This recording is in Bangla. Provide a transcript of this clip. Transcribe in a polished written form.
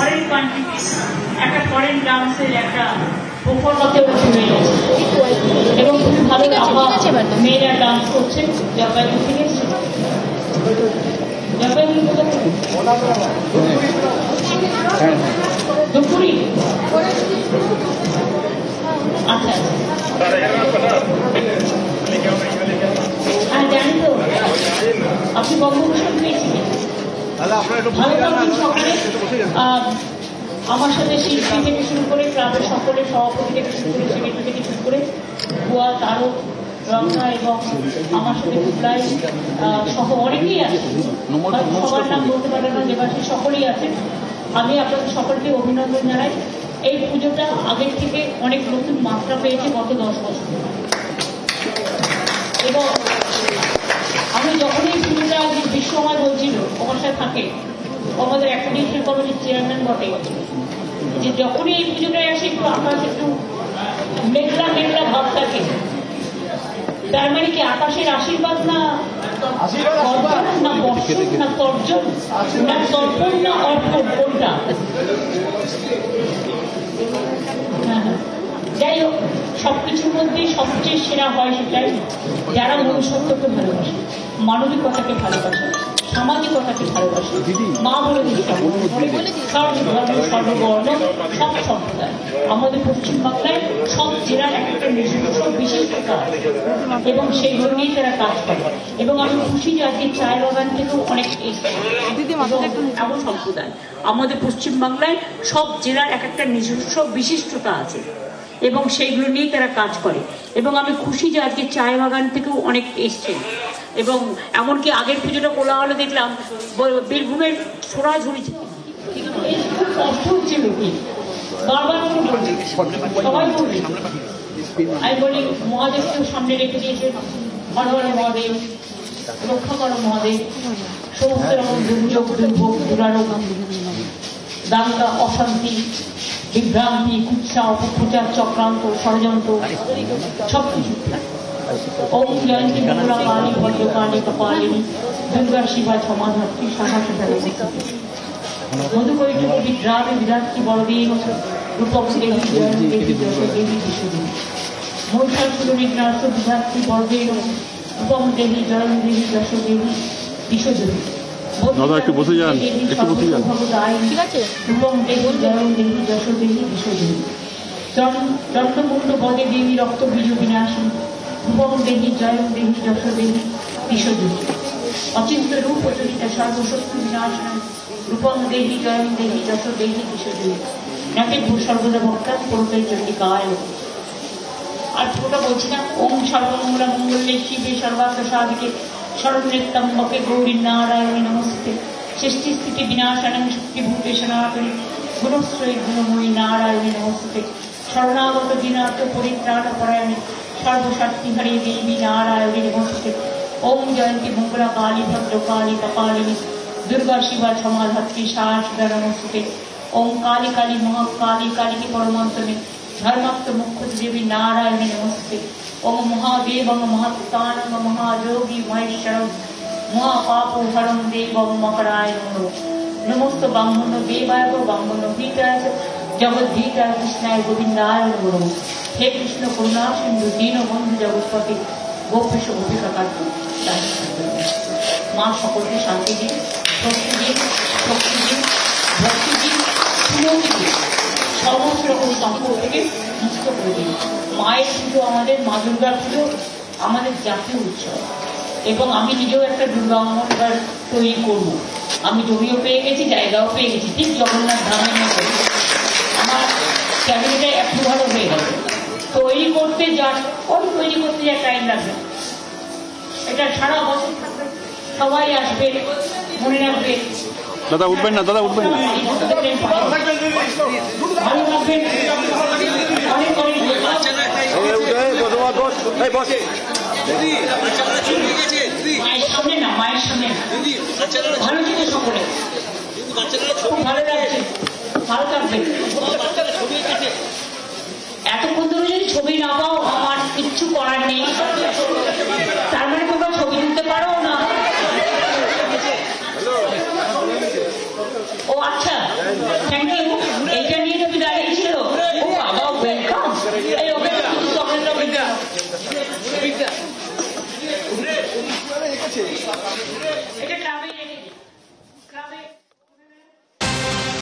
ফরেন কান্ট্রিতে একটা ফরেন ডান্সের একটা পারফরমেন্সে চলে গেছে এবং খুব ভালো মেয়েরা ডান্স করছে। জলপাইগুড়ি থেকে এসছে, জলপাইগুড়ি ধূপগুড়ি। আচ্ছা হ্যাঁ জানি তো, আপনি বঙ্গভূষণ পেয়েছিলেন। সকালে আমার সাথে শিল্পী থেকে শুরু করে ক্লাবের সকলের সভাপতি থেকে শুরু করে সেক্রেটারি থেকে শুরু করে গোয়া তারও রংনা এবং আমার সাথে কুবলাই সহ অনেকেই আছে, সবার নাম বলতে পারে না, দেবাশী সকলেই আছে। আমি আপনাদের সকলকে অভিনন্দন জানাই। এই পুজোটা আগের থেকে অনেক নতুন মাত্রা পেয়েছে গত 10 বছর। এবং আমি যখন এই পুজোটা বিশ্বময় বলছিল আমার সাথে থাকে, আমাদের অ্যাকাডেমিক কমিটির চেয়ারম্যান বটে, যে যখনই এই পুজোটায় আসে একটু আকাশ একটু মেঘলা মেঘলা ভাব থাকে, তার মানে কি আকাশের আশীর্বাদ না না বর্ষণ না তর্জন না তর্পণ না অর্পণ, কোনটা? যাই হোক, সবকিছুর মধ্যে সবচেয়ে সেরা হয় সেটাই যারা মনুষ্যত্বকে ভালোবাসে, মানবিকতাকে ভালোবাসে, সামাজিকতাকে ভালোবাসে। মা বলে সব ধর্ম সর্ববর্ণ সব সম্প্রদায় আমাদের পশ্চিমবাংলায় সব জেলার এক একটা নিজস্ব বিশিষ্টতা এবং সেইগুলো নিয়ে তারা কাজ করে। এবং আমি খুশি যে আজকে চায় বাগান থেকেও অনেক এমন সম্প্রদায় আমাদের পশ্চিমবাংলায় সব জেলার এক একটা নিজস্ব বিশিষ্টতা আছে এবং সেইগুলো নিয়ে তারা কাজ করে। এবং আমি খুশি যে আজকে চায় বাগান থেকেও অনেক এসছে। এবং এমনকি আগের পুজোটা কোলাহলে দেখলাম বীরভূমের ছোড়াঝুড়ি খুব কষ্ট হচ্ছিল, কি বারবার সবাই বলি, আমি বলি মহাদেবকেও সামনে রেখে দিয়েছে, হর হর মহাদেব, রক্ষা করো মহাদেব, সমস্ত রকম দুর্যোগ দুর্ভোগ দুরারোগ দাঙ্গা অশান্তি বিভ্রান্তি কুৎসা অপপ্রচার চক্রান্ত ষড়যন্ত্র সবকিছু। ওম জয়ন্তী মঙ্গলা কালী ভদ্রকালী কপালিনী দুর্গা শিবা সমাধাত্রী সাহস মধুকৈটুক বিদ্রামে বিরাট্রী বড়দেব রূপক দেবী জয়ন্তী দেবী যশ দেবী বিশ্বদেবী মহিষাসুর নিগ্রাস বিধাত্রী বড়দেব রূপম দেবী জয়ন্তী দেবী যশ দেবী বিশ্বদেবী একটু বসে যান, একটু বসে যান। ঠিক আছে। রূপম দেবী জয়ন্তী দেবী যশ দেবী বিশ্বদেবী চন্দ্রকুণ্ড বদে দেবী রক্ত বীজ বিনাশী রূপম দেবী জয়ম দেবী যশ দেবী বিশ্বদেবী অচিন্ত রূপ চরিতা সর্বশক্তি বিনাশন রূপম দেবী জয়ম দেবী যশ দেবী বিশ্বদেবী নাকি সর্বদা ভক্তা পুরোটাই চন্ডিকায়। আর পুরোটা বলছি না, ওম সর্বমঙ্গলা মঙ্গলে শিবে সর্বার্থ সাধিকে শরণ্যেত্তম্বকে গৌরী নারায়ণী নমস্তে সৃষ্টি স্থিতি বিনাশানং শক্তিভূতে সনাতনী গুণশ্রয়ী গুণময়ী নারায়ণী নমস্তে শরণাগত দিনার্থ পরিত্রাণ পরায়ণী সর্বশক্তি হরে দেবী নারায়ণী নমস্তে। ওম জয়ন্তী মঙ্গলা কালী ভদ্রকালী কপালিনী দুর্গা শিবা সমাধাত্রী শাশ্বতা নমস্তে। ওম কালী কালী মহাকালী কালীকে পরমান্তমে ধর্মাত্ম মুখ্য দেবী নারায়ণী নমস্তে। ওম মহাদেবং মহাত্তানং মহাযোগী মহেশ্বরং মহাপাপ হরং দেবং মকরায় নমো নমস্ত ব্রাহ্মণ দেবায় ব্রাহ্মণ ভীতায় জগদ্ভীতায় কৃষ্ণায় গোবিন্দায় নমো। হে কৃষ্ণ করুণা সিন্ধু দীনবন্ধু জগৎপতি গোপেশ গোপিকা কার্য। মা সকলকে শান্তি দিন, শক্তি দিন, শক্তি দিন, ভক্তি দিন, সুমতি দিন, সমস্ত রকম সংকট থেকে মুক্ত করে দিন। মায়ের পুজো আমাদের, মা দুর্গার পুজো আমাদের জাতীয় উৎসব এবং আমি নিজেও একটা দুর্গা অঙ্গন এবার তৈরি করব। আমি জমিও পেয়ে গেছি, জায়গাও পেয়ে গেছি, ঠিক জগন্নাথ ধামের মতো আমার ক্যাবিনেটে অ্যাপ্রুভালও হয়ে গেছে। তৈরি করতে যা টাইম লাগবে, এটা সারা বছর থাকবে, সবাই আসবে, মনে রাখবে। দাদা উঠবেন না, দাদা উঠবেন না, ভালো রাখবেন। অনেক অনেক মায়ের সামনে না, মায়ের সামনে ভালো ছিল সকলে, খুব ভালো লাগছে, ভালো থাকবে। এতক্ষণ ধরে যদি ছবি না পাও আমার কিচ্ছু করার নেই, তার মানে তোমরা ছবি তুলতে পারো না। ও আচ্ছা, থ্যাংক ইউ। অভিজ্ঞতা